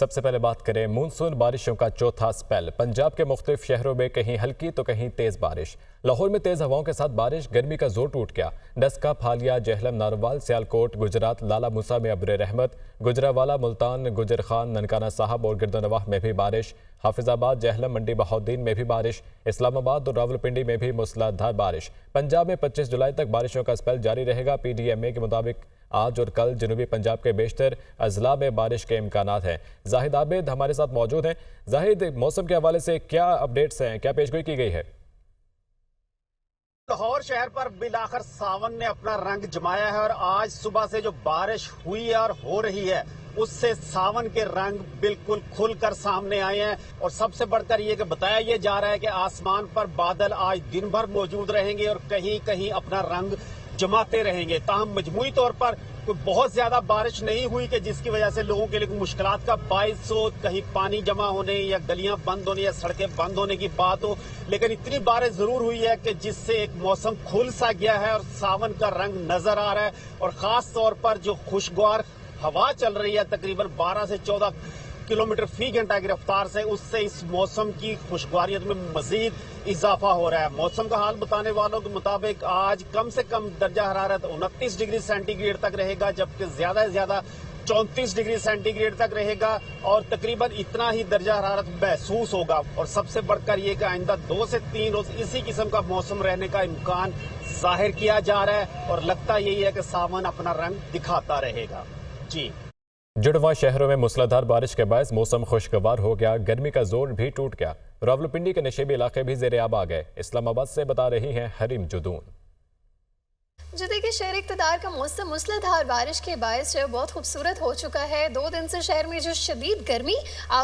सबसे पहले बात करें मानसून बारिशों का चौथा स्पेल। पंजाब के मुख्तलिफ शहरों में कहीं हल्की तो कहीं तेज बारिश। लाहौर में तेज हवाओं के साथ बारिश, गर्मी का जोर टूट गया। डस्का, फालिया, जहलम, नारवाल, सियालकोट, गुजरात, लाला मूसा में अब्र रहमत, गुजरावाला, मुल्तान, गुजर खान, ननकाना साहब और गिरदनवाह में भी बारिश। हाफिजाबाद, जहलम, मंडी बहाउद्दीन में भी बारिश। इस्लामाबाद और रावलपिंडी में भी मूसलाधार बारिश। पंजाब में 25 जुलाई तक बारिशों का स्पेल जारी रहेगा। PDMA के मुताबिक आज और कल जनूबी पंजाब के बेशतर अजला में बारिश के इम्कानात हैं। जाहिद आबिद हमारे साथ मौजूद हैं। जाहिद, मौसम के हवाले से क्या अपडेट्स हैं, क्या पेशगोई की गई है? लाहौर शहर पर बिलाखिर सावन ने अपना रंग जमाया है और आज सुबह से जो बारिश हुई है और हो रही है उससे सावन के रंग बिल्कुल खुलकर सामने आए हैं। और सबसे बढ़कर ये कि बताया ये जा रहा है कि आसमान पर बादल आज दिन भर मौजूद रहेंगे और कहीं कहीं अपना रंग जमाते रहेंगे। ताहम मजमूई तौर पर कोई बहुत ज्यादा बारिश नहीं हुई कि जिसकी वजह से लोगों के लिए मुश्किलात का बाइस हो, कहीं पानी जमा होने या गलियां बंद होने या सड़कें बंद होने की बात हो। लेकिन इतनी बारिश जरूर हुई है कि जिससे एक मौसम खुल सा गया है और सावन का रंग नजर आ रहा है। और खास तौर पर जो खुशगवार हवा चल रही है तकरीबन 12 से 14 किलोमीटर फी घंटा की रफ्तार से, उससे इस मौसम की खुशगवारियत में मजीद इजाफा हो रहा है। मौसम का हाल बताने वालों के मुताबिक आज कम से कम दर्जा हरारत 29 डिग्री सेंटीग्रेड तक रहेगा, जबकि ज्यादा से ज्यादा 34 डिग्री सेंटीग्रेड तक रहेगा और तकरीबन इतना ही दर्जा हरारत महसूस होगा। और सबसे बढ़कर ये कि आइंदा 2 से 3 रोज इसी किस्म का मौसम रहने का इम्कान जाहिर किया जा रहा है और लगता यही है कि सावन अपना रंग दिखाता रहेगा। जी, जुड़वा शहरों में मूसलाधार बारिश के बायस मौसम खुशगवार हो गया, गर्मी का जोर भी टूट गया। रावलपिंडी के नशेबी इलाके भी जेर आब आ गए। इस्लामाबाद से बता रही हैं हरीम जुदून। जो देखिए, शहर इक़्तिदार का मौसम मूसलाधार बारिश के बायस जो बहुत खूबसूरत हो चुका है। 2 दिन से शहर में जो शदीद गर्मी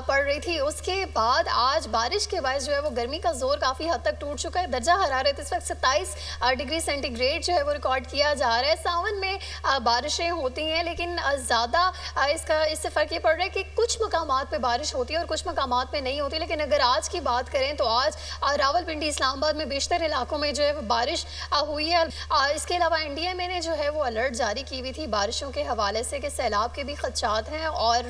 पड़ रही थी, उसके बाद आज बारिश के बायस जो है वो गर्मी का जोर काफ़ी हद तक टूट चुका है। दर्जा हरारत इस वक्त 27 डिग्री सेंटीग्रेड जो है वो रिकॉर्ड किया जा रहा है। सावन में बारिशें होती हैं लेकिन ज़्यादा इससे फ़र्क ये पड़ रहा है कि कुछ मकामात पर बारिश होती है और कुछ मकामात पर नहीं होती। लेकिन अगर आज की बात करें तो आज रावलपिंडी, इस्लामाबाद में बेशतर इलाकों में जो है वो बारिश हुई है। इसके अलावा NDMA ने जो है वो अलर्ट जारी की हुई थी बारिशों के हवाले से कि सैलाब के भी खदशात हैं और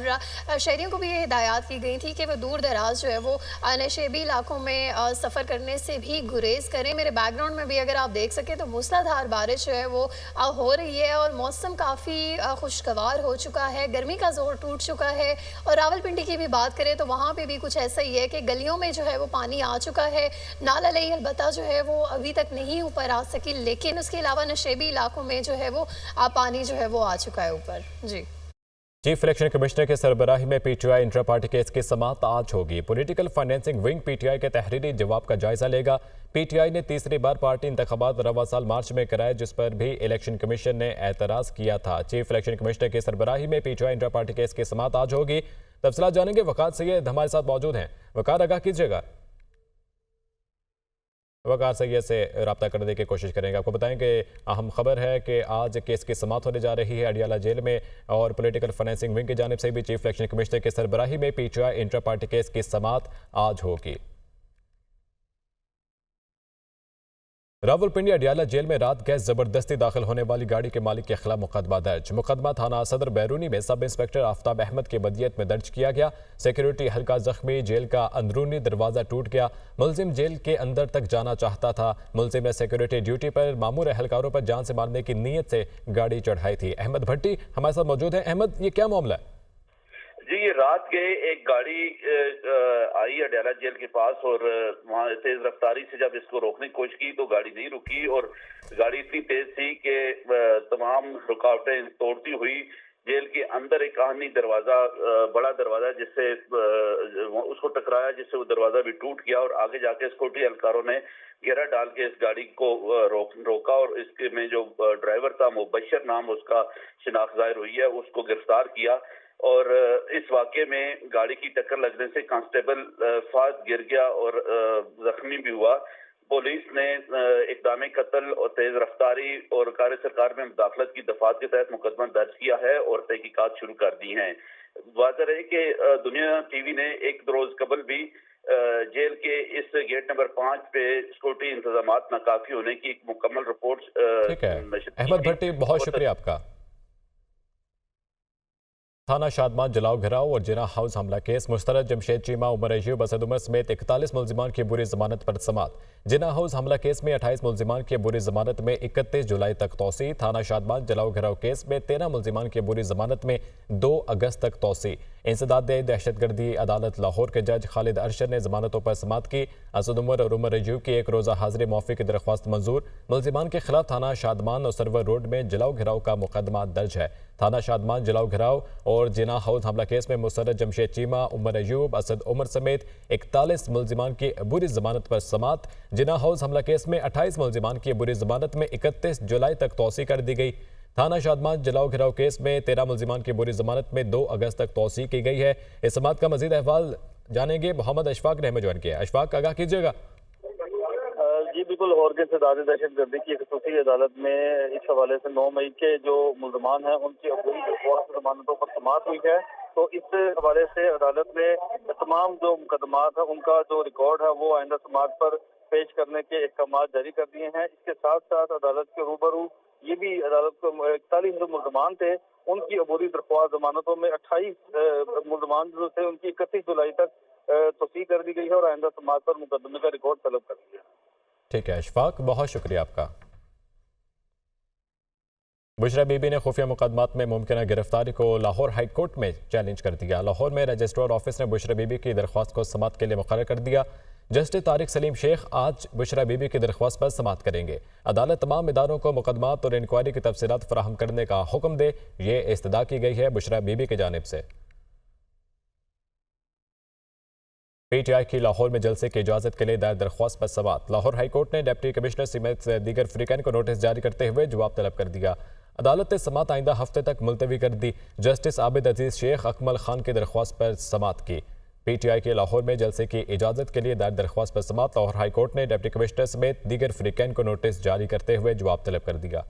शहरियों को भी ये हिदायत की गई थी कि वो दूर दराज जो है वो नशेबी इलाकों में सफ़र करने से भी गुरेज करें। मेरे बैकग्राउंड में भी अगर आप देख सकें तो मूसलाधार बारिश जो है वो हो रही है और मौसम काफ़ी खुशगवार हो चुका है, गर्मी का जोर टूट चुका है। और रावलपिंडी की भी बात करें तो वहाँ पर भी कुछ ऐसा ही है कि गलियों में जो है वो पानी आ चुका है। नाला लई अलबत्ता जो है वो अभी तक नहीं ऊपर आ सकी, लेकिन उसके अलावा नशेबी इलाकों में जो है वो पानी जो है वो आ चुका है ऊपर। जी, चीफ इलेक्शन कमिश्नर के सरबराही में PTI इंट्रा पार्टी केस की समाअत आज होगी। पॉलिटिकल फाइनेंसिंग विंग PTI के तहरीरी जवाब का जायजा लेगा। PTI ने तीसरी बार पार्टी इंतखाबात रवा साल मार्च में कराए, जिस पर भी इलेक्शन कमीशन ने एतराज किया था। चीफ इलेक्शन कमिश्नर के सरबराही में PTI इंट्रा पार्टी केस की समाअत आज होगी। तफसीलात जानेंगे, वकार सैयद हमारे साथ मौजूद हैं। वकार, आगाह कीजिएगा। वकार सैयद से रब्ता करने की कोशिश करेंगे। आपको बताएं कि अहम खबर है कि आज केस की समाअत होने जा रही है अडियाला जेल में और पॉलिटिकल फाइनेंसिंग विंग की जानिब से भी चीफ इलेक्शन कमिश्नर के सरबराही में PTI इंट्रा पार्टी केस की समाअत आज होगी। रावलपिंडी अडियाला जेल में रात गैस जबरदस्ती दाखिल होने वाली गाड़ी के मालिक के खिलाफ मुकदमा दर्ज। मुकदमा थाना सदर बैरूनी में सब इंस्पेक्टर आफ्ताब अहमद की बदियत में दर्ज किया गया। सिक्योरिटी हल्का जख्मी, जेल का अंदरूनी दरवाजा टूट गया। मुलजिम जेल के अंदर तक जाना चाहता था। मुलजिम ने सिक्योरिटी ड्यूटी पर मामूर एहलकारों पर जान से मारने की नीयत से गाड़ी चढ़ाई थी। अहमद भट्टी हमारे साथ मौजूद है। अहमद, ये क्या मामला है? जी, ये रात के एक गाड़ी आई अडियाला जेल के पास और वहाँ तेज रफ्तारी से जब इसको रोकने की कोशिश की तो गाड़ी नहीं रुकी और गाड़ी इतनी तेज थी कि तमाम रुकावटें तोड़ती हुई जेल के अंदर एक आहनी दरवाजा, बड़ा दरवाजा, जिससे उसको टकराया, जिससे वो दरवाजा भी टूट गया और आगे जाके सिक्योरिटी एहलकारों ने घेरा डाल के इस गाड़ी को रोका और इसके में जो ड्राइवर था, मुबशर नाम उसका शिनाख्त जाहिर हुई है, उसको गिरफ्तार किया। और इस वाक़े में गाड़ी की टक्कर लगने से कांस्टेबल फाद गिर गया और जख्मी भी हुआ। पुलिस ने इक़दाम कत्ल और तेज रफ्तारी और कार्य सरकार में मुदाखलत की दफात के तहत मुकदमा दर्ज किया है और तहकीकात शुरू कर दी हैं। वाज़ेह है कि दुनिया टीवी ने एक रोज कबल भी जेल के इस गेट नंबर 5 पे सिक्योरिटी इंतजाम नाकाफी होने की एक मुकम्मल रिपोर्ट ठीक है अहमद भट्टी, बहुत शुक्रिया आपका। थाना शादमान जलाओ घिराव और जिना हाउस हमला केस मुस्तरद जमशेद चीमा उमर अयूब असद उमर समेत 41 मुलजिमान की बुरी जमानत पर समात। जिना हाउस हमला केस में 28 मुलजिमान की बुरी जमानत में 31 जुलाई तक तोसी। थाना शादमान जलाओ घिराव केस में 13 मुलजिमान की बुरी जमानत में 2 अगस्त तक तोसी। इंसदाद दहशतगर्दी अदालत लाहौर के जज खालिद अरशद ने जमानतों पर समात की। असद उमर और उमर अयूब की एक रोज़ा हाजिरी मुआफ़ी की दरख्वास्त मंजूर। मुलजिमान के खिलाफ थाना शादमान और सरवर रोड में जलाओ घिराव का मुकदमा दर्ज है। थाना शादमान जलाओ घिराव और जिना हाउस हमला केस में मुस्तरद जमशेद चीमा उमर अयूब असद उमर समेत 41 मुलजिमान की बुरी जमानत पर समात। जिना हाउस हमला केस में 28 मुलजिमान की बुरी जमानत में 31 जुलाई तक तोसी कर दी गई। थाना शादमान जलाओ घिराव केस में 13 मुलजिमान की बुरी जमानत में 2 अगस्त तक तोसी की गई है। इस समात का मजीद अहवाल जानेंगे। मोहम्मद अशफाक ने हमें ज्वाइन किया। अशफाक, आगाह कीजिएगा। जी बिल्कुल, लाहौर के इंसदाद दहशतगर्दी की खसूसी अदालत में इस हवाले से 9 मई के जो मुलजमान हैं उनकी अबूरी जमानतों पर समात हुई है। तो इस हवाले से अदालत ने तमाम जो मुकदमात है उनका जो रिकॉर्ड है वो आइंदा समात पर पेश करने के अहकाम जारी कर दिए हैं। इसके साथ साथ अदालत के रूबरू ये भी अदालत को 41 जो मुलजमान थे उनकी अबूरी दरख्वास्त जमानतों में 28 मुलजमान जो थे उनकी 31 जुलाई तक तोसी कर दी गई है और आइंदा समात पर मुकदमे का रिकॉर्ड तलब कर दिया। ठीक है अशफाक, बहुत शुक्रिया आपका। बुशरा बीबी ने खुफिया मुकदमात में मुमकिन गिरफ्तारी को लाहौर हाई कोर्ट में चैलेंज कर दिया। लाहौर में रजिस्ट्रार ऑफिस ने बुशरा बीबी की दरख्वास्त को समात के लिए मुकर्रर कर दिया। जस्टिस तारिक सलीम शेख आज बुशरा बीबी की दरख्वास्त पर समात करेंगे। अदालत तमाम इदारों को मुकदमात और इंक्वायरी की तफसीलात फराहम करने का हुक्म दे, ये इस्तदा की गई है बुशरा बीबी की जानिब से। PTI की लाहौर में जलसे की इजाजत के लिए दायर दरख्वास्त पर समात। लाहौर हाई कोर्ट ने डिप्टी कमिश्नर समेत दीगर फ्रीकैन को नोटिस जारी करते हुए जवाब तलब कर दिया। अदालत ने समात आइंदा हफ्ते तक मुलतवी कर दी। जस्टिस आबिद अजीज शेख अकमल खान की दरख्वास्त पर समात की। PTI के लाहौर में जलसे की इजाजत के लिए दायर दरख्वास्त पर समात। लाहौर हाई कोर्ट ने डिप्टी कमिश्नर समेत दीगर फ्रीकैन को नोटिस जारी करते हुए जवाब तलब कर दिया।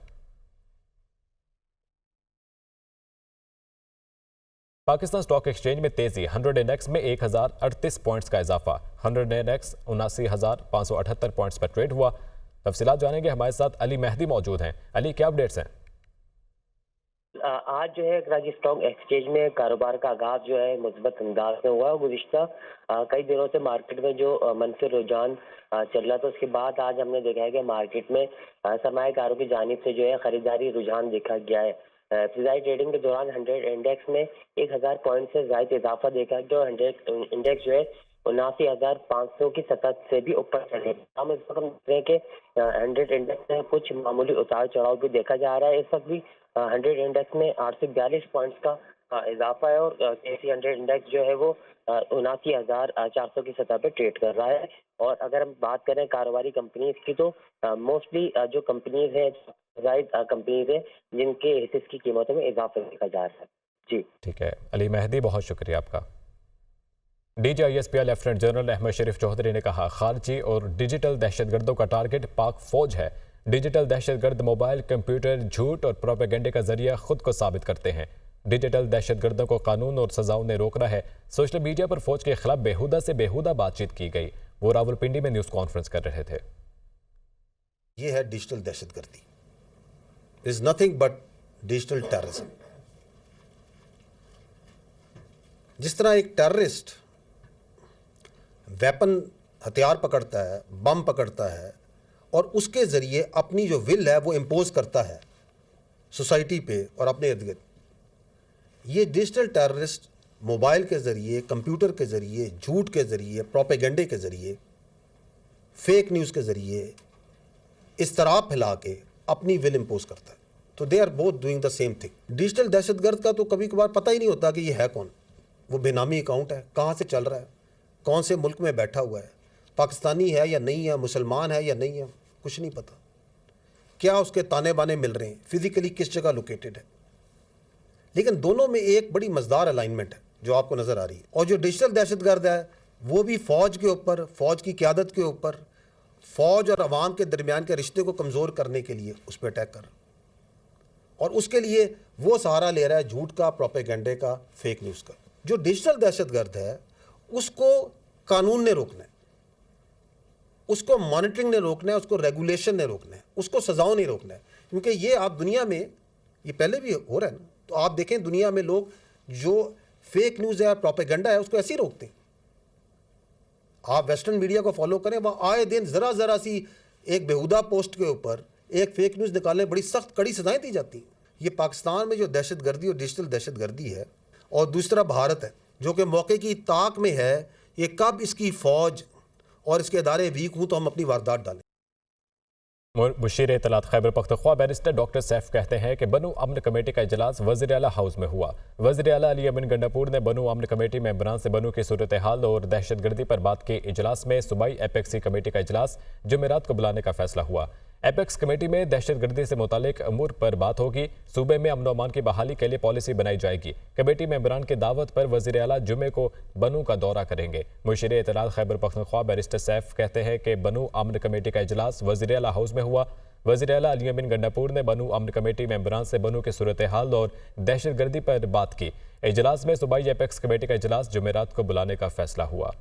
पाकिस्तान स्टॉक एक्सचेंज में तेजी, 100 इंडेक्स में 1038 पॉइंट्स का इजाफा। 100 इंडेक्स 79,578 पॉइंट्स पर ट्रेड हुआ। तफसीलात जानेंगे, हमारे साथ अली मेहदी मौजूद हैं। अली, क्या अपडेट्स हैं? आज जो है कराची स्टॉक एक्सचेंज में कारोबार का आगाज जो है मुस्बत अंदाज में हुआ। गुज़िश्ता कई दिनों से मार्केट में जो मनफी रुझान चल रहा था, उसके बाद आज हमने देखा है कि मार्केट में सरमायाकारों की जानिब से जो है खरीदारी रुझान देखा गया है। फिजाई ट्रेडिंग के दौरान 100 इंडेक्स में 1000 पॉइंट से ज़ायद इजाफा देखा, जो 100 इंडेक्स जो है 79,500 की सतह से भी ऊपर चले। हम इस वक्त देख रहे हैं कि 100 इंडेक्स में कुछ मामूली उतार चढ़ाव भी देखा जा रहा है। इस वक्त भी 100 इंडेक्स में 842 पॉइंट्स का इजाफा है और KC 100 इंडेक्स जो है वो 79,400 की सतह पे ट्रेड कर रहा है। और अगर हम बात करें कारोबारी कंपनीज की, तो मोस्टली जो कंपनीज हैं जायद कंपनीज है जिनके हिस्से की कीमतों में इजाफा देखा जा रहा है। जी ठीक है अली मेहदी, बहुत शुक्रिया आपका। DGISPI लेफ्टिनेंट जनरल अहमद शरीफ चौधरी ने कहा, खारजी और डिजिटल दहशतगर्दों का टारगेट पाक फौज है। डिजिटल दहशतगर्द मोबाइल, कंप्यूटर, झूठ और प्रोपेगेंडे का जरिया खुद को साबित करते हैं। डिजिटल दहशतगर्दों को कानून और सजाओं ने रोकना है। सोशल मीडिया पर फौज के खिलाफ बेहुदा से बेहुदा बातचीत की गई। वो रावलपिंडी में न्यूज़ कॉन्फ्रेंस कर रहे थे। ये है डिजिटल दहशतगर्दी, is nothing but digital terrorism. जिस तरह एक टेररिस्ट वेपन हथियार पकड़ता है, बम पकड़ता है और उसके ज़रिए अपनी जो विल है वो इम्पोज करता है सोसाइटी पे और अपने इर्द गिर्द, ये डिजिटल टेररिस्ट मोबाइल के ज़रिए, कंप्यूटर के ज़रिए, झूठ के ज़रिए, प्रोपेगेंडे के ज़रिए, फेक न्यूज़ के ज़रिए इस्तराब फैला के अपनी विल इम्पोज करता है। तो they are both doing the same thing. Digital दहशतगर्द का तो कभी कभार पता ही नहीं होता कि ये है कौन। वो बेनामी अकाउंट है, कहाँ से चल रहा है, कौन से मुल्क में बैठा हुआ है, पाकिस्तानी है या नहीं है, मुसलमान है या नहीं है, कुछ नहीं पता। क्या उसके ताने बाने मिल रहे हैं, फिजिकली किस जगह लोकेटेड है। लेकिन दोनों में एक बड़ी मज़ेदार अलाइनमेंट है जो आपको नज़र आ रही है। और जो डिजिटल दहशतगर्द है वो भी फ़ौज के ऊपर, फ़ौज की क़यादत के ऊपर, फ़ौज और अवाम के दरमियान के रिश्ते को कमज़ोर करने के लिए उस पर अटैक कर रहा है। और उसके लिए वो सहारा ले रहा है झूठ का, प्रोपेगेंडे का, फेक न्यूज़ का। जो डिजिटल दहशतगर्द है उसको कानून ने रोकना है, उसको मॉनिटरिंग ने रोकना है, उसको रेगुलेशन ने रोकना है, उसको सजाओं नहीं रोकना है। क्योंकि ये आप दुनिया में, ये पहले भी हो रहा है ना, तो आप देखें दुनिया में लोग जो फेक न्यूज़ है, प्रोपेगेंडा है, उसको ऐसे ही रोकते। आप वेस्टर्न मीडिया को फॉलो करें, वहाँ आए दिन ज़रा सी एक बेहुदा पोस्ट के ऊपर एक फेक न्यूज़ निकालने बड़ी सख्त कड़ी सजाएं दी जाती। ये पाकिस्तान में जो दहशतगर्दी और डिजिटल दहशतगर्दी है, और दूसरा भारत है जो कि मौके की ताक में है, ये कब इसकी फ़ौज और इसके अदारे वीक हूँ तो हम अपनी वारदात डालें। मुशीर इत्तलात खैबर पख्तूनख्वा बैरिस्टर डॉक्टर सैफ कहते हैं कि बनू अमन कमेटी का इजलास वज़ीर आला हाउस में हुआ। वज़ीर आला अली अमीन गंडापुर ने बनू अमन कमेटी मेंबरान से बनू की सूरत हाल और दहशतगर्दी पर बात की। इजलास में सूबाई एपेक्सी कमेटी का इजलास जुमेरात को बुलाने का फैसला हुआ। एपेक्स कमेटी में दहशतगर्दी से मुतालिक अमूर पर बात होगी। सूबे में अमन अमान की बहाली के लिए पॉलिसी बनाई जाएगी। कमेटी मेंबरान की दावत पर वज़ीर आला जुमे को बनू का दौरा करेंगे। मुशीर इत्तलात खैबर पख्तूनख्वा बैरिस्टर सैफ कहते हैं कि बनू अमन कमेटी का इजलास वज़ीर आला हाउस में हुआ। वज़ीर आला अली अमीन गंडापुर ने बनू अमन कमेटी मेंबरान से बनू की सूरत हाल और दहशतगर्दी पर बात की। इजलास में सूबाई एपेक्स कमेटी का इजलास जुमेरात को बुलाने का फैसला हुआ।